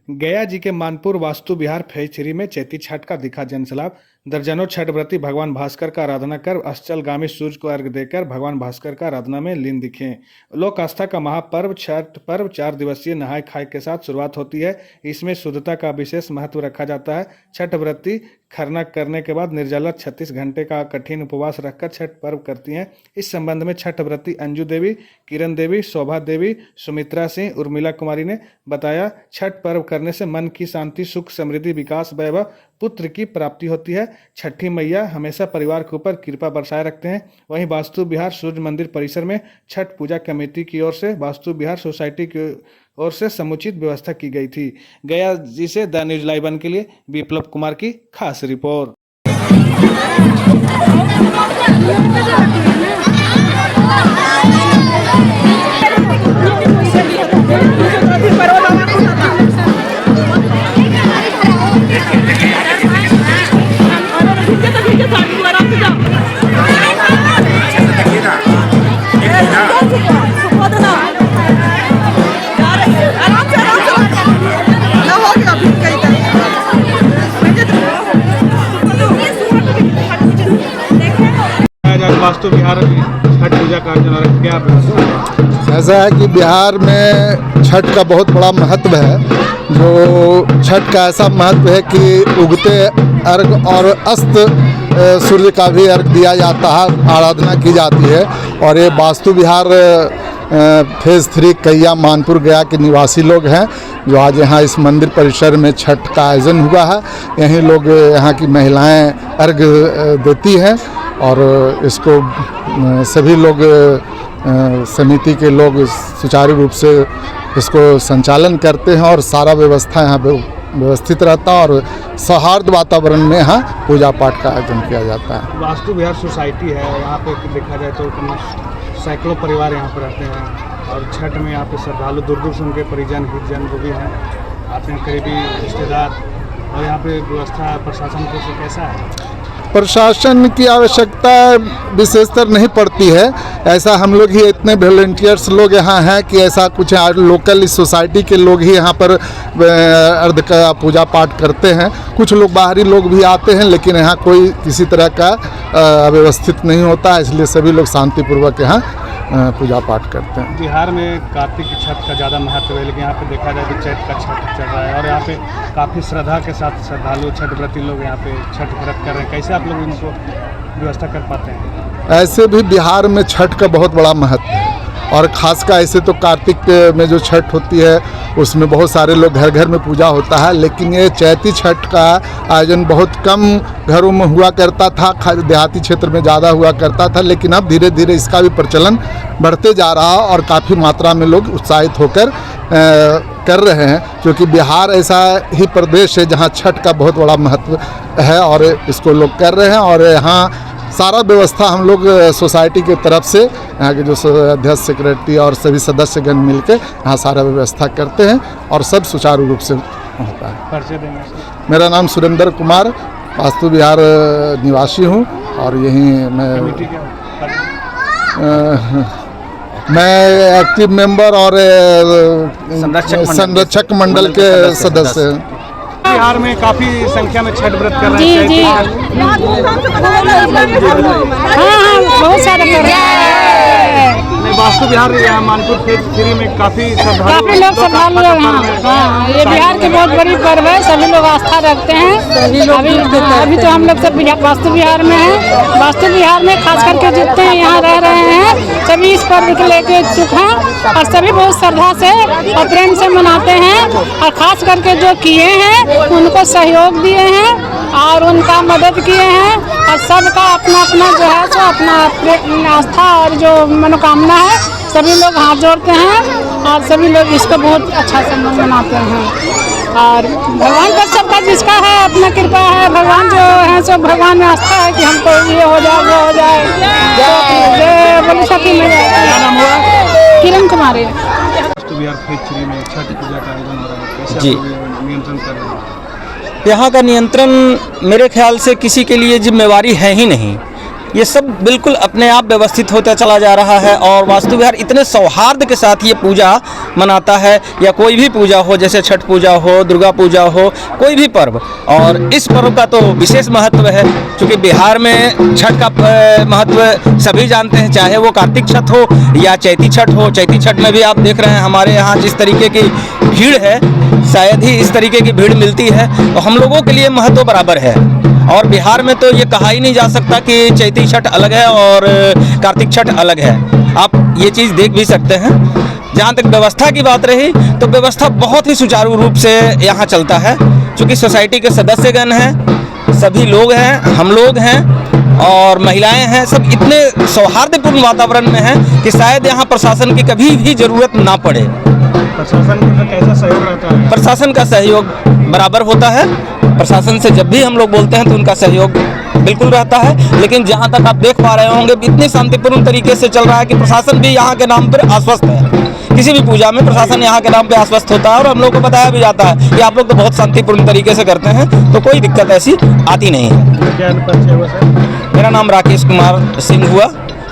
गया जी के मानपुर वास्तु विहार फेज 3 में चैती छठ का दिखा जनसैलाब। दर्जनों छठ व्रती भगवान भास्कर का आराधना कर अस्चलगामी सूर्य को अर्घ्य देकर भगवान भास्कर का आराधना में लीन दिखे। लोक आस्था का महापर्व छठ पर्व 4 दिवसीय नहाय खाए के साथ शुरुआत होती है। इसमें शुद्धता का विशेष महत्व रखा जाता है। छठ व्रती खरना करने के बाद निर्जला 36 घंटे का कठिन उपवास रखकर छठ पर्व करती हैं। इस संबंध में छठ व्रती अंजू देवी, किरण देवी, शोभा देवी, सुमित्रा सिंह, उर्मिला कुमारी ने बताया, छठ पर्व करने से मन की शांति, सुख, समृद्धि, विकास, वैभव, पुत्र की प्राप्ति होती है। छठी मैया हमेशा परिवार के ऊपर कृपा बरसाए रखते हैं। वहीं वास्तु विहार सूर्य मंदिर परिसर में छठ पूजा कमेटी की ओर से वास्तु विहार सोसाइटी की ओर से समुचित व्यवस्था की गई थी। गया जी से द न्यूज लाइव वन के लिए विप्लव कुमार की खास रिपोर्ट। वास्तु विहार छठ पूजा का आयोजन क्या? ऐसा है कि बिहार में छठ का बहुत बड़ा महत्व है। जो छठ का ऐसा महत्व है कि उगते अर्घ और अस्त सूर्य का भी अर्घ दिया जाता है, आराधना की जाती है। और ये वास्तु विहार फेज 3 कैया मानपुर गया के निवासी लोग हैं जो आज यहाँ इस मंदिर परिसर में छठ का आयोजन हुआ है। यहीं लोग, यहाँ की महिलाएं अर्घ देती हैं और इसको सभी लोग समिति के लोग सुचारू रूप से इसको संचालन करते हैं और सारा व्यवस्था यहाँ पे व्यवस्थित रहता है और सौहार्द वातावरण में यहाँ पूजा पाठ का आयोजन किया जाता है। वास्तु विहार सोसाइटी है, यहाँ पे देखा जाए तो सैकड़ों परिवार यहाँ पर रहते हैं और छठ में यहाँ पे श्रद्धालु दूर दूर से उनके परिजन हितजन जो भी हैं आते हैं, करीबी रिश्तेदार। और यहाँ पे व्यवस्था प्रशासन को से कैसा है? प्रशासन की आवश्यकता विशेषतर नहीं पड़ती है। ऐसा हम लोग ही इतने वॉलंटियर्स लोग यहाँ हैं कि ऐसा कुछ लोकल इस सोसाइटी के लोग ही यहाँ पर अर्ध का पूजा पाठ करते हैं। कुछ लोग बाहरी लोग भी आते हैं, लेकिन यहाँ कोई किसी तरह का अव्यवस्थित नहीं होता है, इसलिए सभी लोग शांतिपूर्वक यहाँ पूजा पाठ करते हैं। बिहार में कार्तिक की छठ का ज़्यादा महत्व है, लेकिन यहाँ पे देखा जाए कि चैत का छठ चल रहा है और यहाँ पे काफ़ी श्रद्धा के साथ श्रद्धालु छठ व्रती लोग यहाँ पे छठ व्रत कर रहे हैं। कैसे आप लोग इनको व्यवस्था कर पाते हैं? ऐसे भी बिहार में छठ का बहुत बड़ा महत्व है और ख़ासकर ऐसे तो कार्तिक में जो छठ होती है उसमें बहुत सारे लोग घर घर में पूजा होता है, लेकिन ये चैती छठ का आयोजन बहुत कम घरों में हुआ करता था, देहाती क्षेत्र में ज़्यादा हुआ करता था। लेकिन अब धीरे धीरे इसका भी प्रचलन बढ़ते जा रहा है और काफ़ी मात्रा में लोग उत्साहित होकर कर रहे हैं, क्योंकि बिहार ऐसा ही प्रदेश है जहाँ छठ का बहुत बड़ा महत्व है और इसको लोग कर रहे हैं। और यहाँ सारा व्यवस्था हम लोग सोसाइटी की तरफ से यहाँ के जो अध्यक्ष, सेक्रेटरी और सभी सदस्यगण मिलकर यहाँ सारा व्यवस्था करते हैं और सब सुचारू रूप से होता है। परिचय देंगे? मेरा नाम सुरेंद्र कुमार, वास्तु विहार निवासी हूँ और यहीं मैं एक्टिव मेंबर और संरक्षक मंडल के सदस्य हैं। बिहार में काफी संख्या में छठ व्रत कर रहे हैं। जी हाँ, बहुत सारे कर रहे हैं। वास्तु विहार यहाँ मानपुर फेज 3 में काफी लोग श्रद्धालु लोग हाँ, ये बिहार की बहुत बड़ी पर्व है, सभी लोग आस्था रखते हैं। अभी तो हम लोग सब वास्तु विहार में हैं। वास्तु विहार में खास करके जितने यहाँ रह रहे हैं सभी इस पर्व को लेके इच्छुक हैं और सभी बहुत श्रद्धा से और प्रेम से मनाते हैं और खास करके जो किए हैं उनको सहयोग दिए हैं और उनका मदद किए हैं और सबका अपना अपना जो है सो अपना आस्था और जो मनोकामना है सभी लोग हाथ जोड़ते हैं और सभी लोग इसको बहुत अच्छा से मनाते हैं। और भगवान का सबका जिसका है अपना कृपा है, भगवान जो है सो भगवान में आस्था है कि हमको ये हो जाए वो हो जाए। बोले सखी में किरण कुमारी। बिहार फेज 3 में छठ पूजा का आयोजन हो रहा है, कैसे आप नियंत्रण कर रहे हैं? यहाँ का नियंत्रण मेरे ख्याल से किसी के लिए जिम्मेवारी है ही नहीं। ये सब बिल्कुल अपने आप व्यवस्थित होता चला जा रहा है। और वास्तु विहार इतने सौहार्द के साथ ये पूजा मनाता है, या कोई भी पूजा हो, जैसे छठ पूजा हो, दुर्गा पूजा हो, कोई भी पर्व। और इस पर्व का तो विशेष महत्व है, क्योंकि बिहार में छठ का महत्व सभी जानते हैं, चाहे वो कार्तिक छठ हो या चैती छठ हो। चैती छठ में भी आप देख रहे हैं हमारे यहाँ जिस तरीके की भीड़ है, शायद ही इस तरीके की भीड़ मिलती है। तो हम लोगों के लिए महत्व बराबर है। और बिहार में तो ये कहा ही नहीं जा सकता कि चैती छठ अलग है और कार्तिक छठ अलग है। आप ये चीज़ देख भी सकते हैं। जहाँ तक व्यवस्था की बात रही, तो व्यवस्था बहुत ही सुचारू रूप से यहाँ चलता है, क्योंकि सोसाइटी के सदस्यगण हैं, सभी लोग हैं, हम लोग हैं और महिलाएं हैं, सब इतने सौहार्दपूर्ण वातावरण में हैं कि शायद यहाँ प्रशासन की कभी भी ज़रूरत ना पड़े। प्रशासन का कैसा सहयोग रहता है? प्रशासन का सहयोग बराबर होता है। प्रशासन से जब भी हम लोग बोलते हैं तो उनका सहयोग बिल्कुल रहता है। लेकिन जहां तक आप देख पा रहे होंगे, इतने शांतिपूर्ण तरीके से चल रहा है कि प्रशासन भी यहाँ के नाम पर आश्वस्त है। किसी भी पूजा में प्रशासन यहाँ के नाम पे आश्वस्त होता है और हम लोग को बताया भी जाता है कि आप लोग तो बहुत शांतिपूर्ण तरीके से करते हैं, तो कोई दिक्कत ऐसी आती नहीं है। क्या परिचय हुआ सर? मेरा नाम राकेश कुमार सिंह हुआ,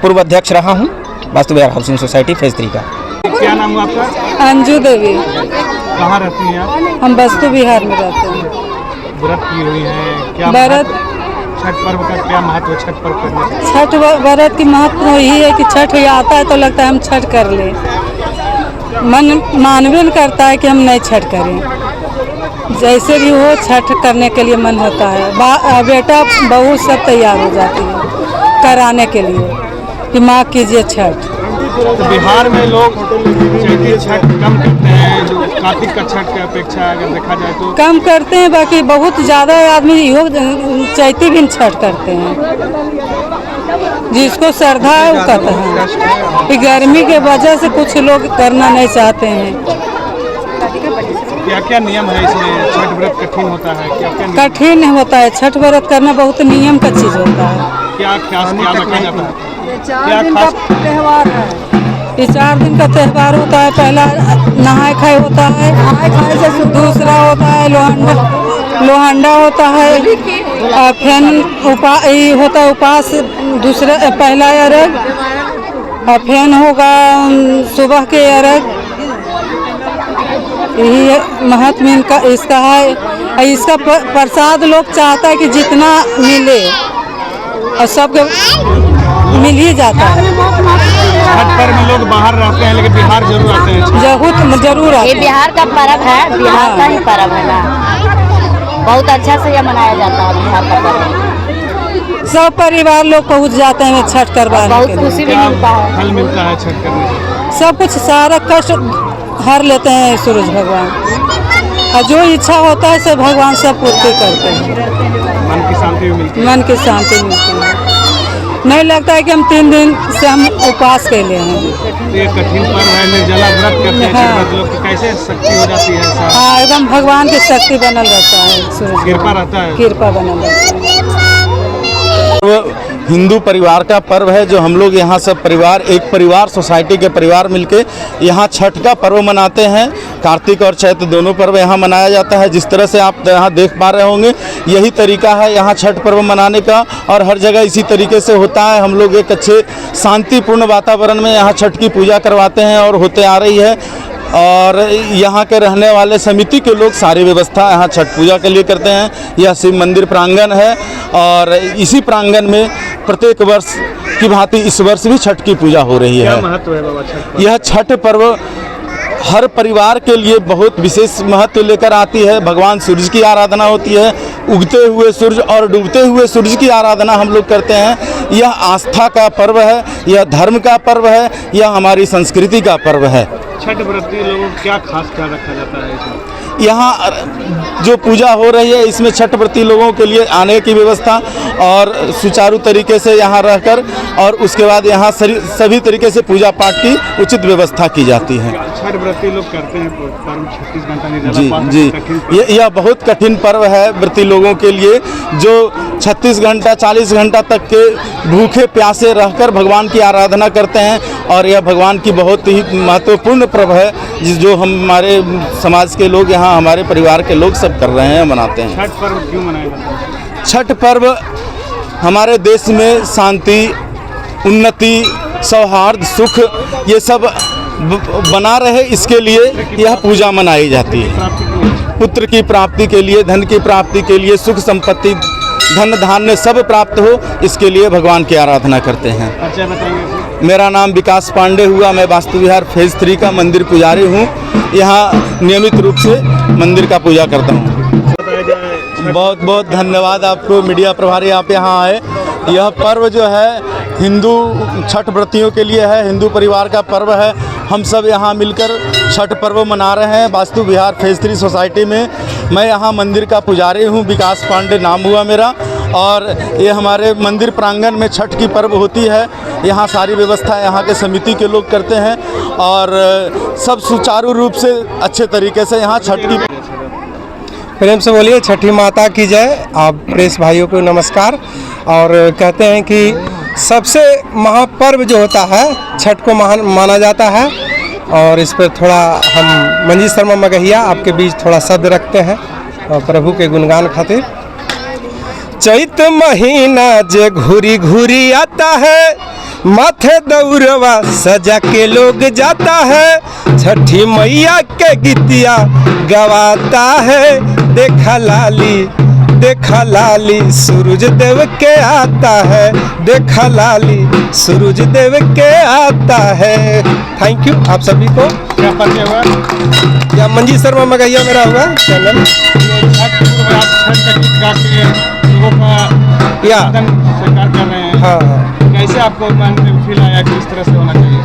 पूर्व अध्यक्ष रहा हूँ वास्तु विहार हाउसिंग सोसाइटी फेज 3 का। क्या नाम हुआ आपका? अंजू देवी। कहाँ रहती हैं आप? हम वास्तु विहार में रहते हैं। व्रत की हुई है क्या? व्रत, छठ पर्व का क्या महत्व है? छठ पर्व करने का? छठ व्रत की महत्व यही है कि छठ आता है तो लगता है हम छठ कर ले। मन मानवे न करता है कि हम नहीं छठ करें। जैसे भी हो छठ करने के लिए मन होता है। बेटा बहू सब तैयार हो जाती है कराने के लिए कि माँ कीजिए छठ। तो बिहार में लोग चैती छठ कम करते हैं कार्तिक का छठ की अपेक्षा, अगर देखा जाए तो। कम करते हैं, बाकी बहुत ज़्यादा आदमी योग चैती भी छठ करते हैं। जिसको श्रद्धा है वो करते हैं। कि गर्मी के वजह से कुछ लोग करना नहीं चाहते हैं। क्या क्या नियम है इसमें? छठ व्रत कठिन होता है क्या? क्या कठिन होता है छठ व्रत करना, बहुत नियम का चीज़ होता है। क्या खास क्या रखा जाता है? 4 दिन का त्यौहार है। ये 4 दिन का त्यौहार होता है। पहला नहाय खाए होता है, से दूसरा होता है लोहंडा होता है, और फिर होता है उपास, दूसरा पहला अर्घ, और फिर होगा सुबह के अर्घ। यही महत्व इनका इसका है। और इसका प्रसाद लोग चाहता है कि जितना मिले और सबके मिल ही जाता है। छठ पर्व में लोग बाहर रहते हैं लेकिन बिहार जरूर आते हैं। जरूर आते ये हैं। बिहार का पर्व है, बिहार का ही पर्व है ना। बहुत अच्छा से ये मनाया जाता है बिहार का पर्व। सब परिवार लोग पहुंच जाते हैं छठ करवाने बहुत के लिए। खुशी भी मिलता है। फल मिलता है छठ करने से? सब कुछ सारा कष्ट हर लेते हैं सूरज भगवान, और जो इच्छा होता है सब भगवान सब पूर्ति करते हैं। मन की शांति भी मिलती है। मन की शांति मिलती है। नहीं लगता है कि हम 3 दिन से हम उपवास के लिए हैं। ये कठिन पर्व है, निर्जला व्रत करते हैं हाँ। छठ व्रत लोग, तो कैसे शक्ति हो जाती है? ऐसा हाँ, एकदम भगवान की शक्ति बनल रहता है। सूरज कृपा रहता है। कृपा बनल रहता है। हिंदू परिवार का पर्व है, जो हम लोग यहाँ सब परिवार, एक परिवार, सोसाइटी के परिवार मिलके यहाँ छठ का पर्व मनाते हैं। कार्तिक और चैत्र दोनों पर्व यहाँ मनाया जाता है। जिस तरह से आप यहाँ देख पा रहे होंगे, यही तरीका है यहाँ छठ पर्व मनाने का, और हर जगह इसी तरीके से होता है। हम लोग एक अच्छे शांतिपूर्ण वातावरण में यहाँ छठ की पूजा करवाते हैं और होते आ रही है। और यहाँ के रहने वाले समिति के लोग सारी व्यवस्था यहाँ छठ पूजा के लिए करते हैं। यह शिव मंदिर प्रांगण है, और इसी प्रांगण में प्रत्येक वर्ष की भांति इस वर्ष भी छठ की पूजा हो रही क्या है। महत्व है बाबा छठ पर्व? यह छठ पर्व हर परिवार के लिए बहुत विशेष महत्व लेकर आती है। भगवान सूर्य की आराधना होती है, उगते हुए सूर्य और डूबते हुए सूर्य की आराधना हम लोग करते हैं। यह आस्था का पर्व है, यह धर्म का पर्व है, यह हमारी संस्कृति का पर्व है। छठ व्रती लोगों को क्या खास ख्याल रखा जाता है इसमें? यहाँ जो पूजा हो रही है इसमें छठ व्रती लोगों के लिए आने की व्यवस्था और सुचारू तरीके से यहाँ रहकर, और उसके बाद यहाँ सभी तरीके से पूजा पाठ की उचित व्यवस्था की जाती है। छठ व्रती लोग करते हैं पर्व 36 घंटा निर्जला जी उपवास, जी, कठिन पर्व। यह बहुत कठिन पर्व है व्रती लोगों के लिए, जो 36 घंटा 40 घंटा तक के भूखे प्यासे रहकर भगवान की आराधना करते हैं। और यह भगवान की बहुत ही महत्वपूर्ण पर्व है, जो हमारे समाज के लोग यहाँ, हमारे परिवार के लोग सब कर रहे हैं, मनाते हैं। छठ पर्व क्यों मनाया जाता है? छठ पर्व हमारे देश में शांति, उन्नति, सौहार्द, सुख ये सब बना रहे, इसके लिए यह पूजा मनाई जाती है। पुत्र की प्राप्ति के लिए, धन की प्राप्ति के लिए, सुख संपत्ति, धन धान्य सब प्राप्त हो, इसके लिए भगवान की आराधना करते हैं। मेरा नाम विकास पांडे हुआ, मैं वास्तु विहार फेज 3 का मंदिर पुजारी हूँ। यहाँ नियमित रूप से मंदिर का पूजा करता हूँ। बहुत बहुत धन्यवाद आपको मीडिया प्रभारी, आप यहाँ आए। यह पर्व जो है हिंदू छठ व्रतियों के लिए है, हिंदू परिवार का पर्व है। हम सब यहाँ मिलकर छठ पर्व मना रहे हैं वास्तु विहार फेज 3 सोसाइटी में। मैं यहाँ मंदिर का पुजारी हूँ, विकास पांडे नाम हुआ मेरा। और ये हमारे मंदिर प्रांगण में छठ की पर्व होती है। यहाँ सारी व्यवस्था यहाँ के समिति के लोग करते हैं और सब सुचारू रूप से अच्छे तरीके से यहाँ छठ की। प्रेम से बोलिए छठी माता की जय। आप प्रेस भाइयों को नमस्कार। और कहते हैं कि सबसे महापर्व जो होता है छठ को महान माना जाता है। और इस पर थोड़ा हम मंजी शर्मा मगहिया आपके बीच थोड़ा शब्द रखते हैं और प्रभु के गुणगान खातिर। चैत महीना जे घूरी घूरी आता है, माथे दौरवा सजा के लोग जाता है, छठी मैया के गीतिया गवाता है। देखा लाली सूरज देव के आता है, देखा लाली सूरज देव के आता है। थैंक यू आप सभी को। क्या परिचय हुआ? या मंजी शर्मा मगहिया मेरा हुआ चैनल। छठ का गीत गा के लोगों का या स्वीकार कर रहे हैं। हाँ, कैसे आपको मन में फील आया कि इस तरह से होना चाहिए?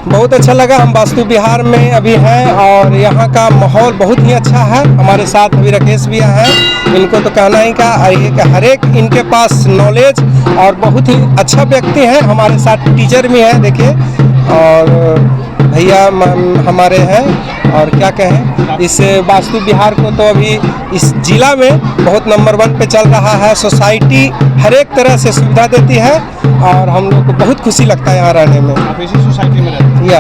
बहुत अच्छा लगा। हम वास्तु विहार में अभी हैं और यहाँ का माहौल बहुत ही अच्छा है। हमारे साथ अभी राकेश भैया हैं, इनको तो कहना ही का हर एक इनके पास नॉलेज और बहुत ही अच्छा व्यक्ति हैं। हमारे साथ टीचर भी हैं देखिए, और भैया हमारे हैं। और क्या कहें, इस वास्तु विहार को तो अभी इस जिला में बहुत नंबर 1 पे चल रहा है। सोसाइटी हर एक तरह से सुविधा देती है और हम लोग को बहुत खुशी लगता है यहाँ रहने में। आप इसी सोसाइटी में रहते हैं? या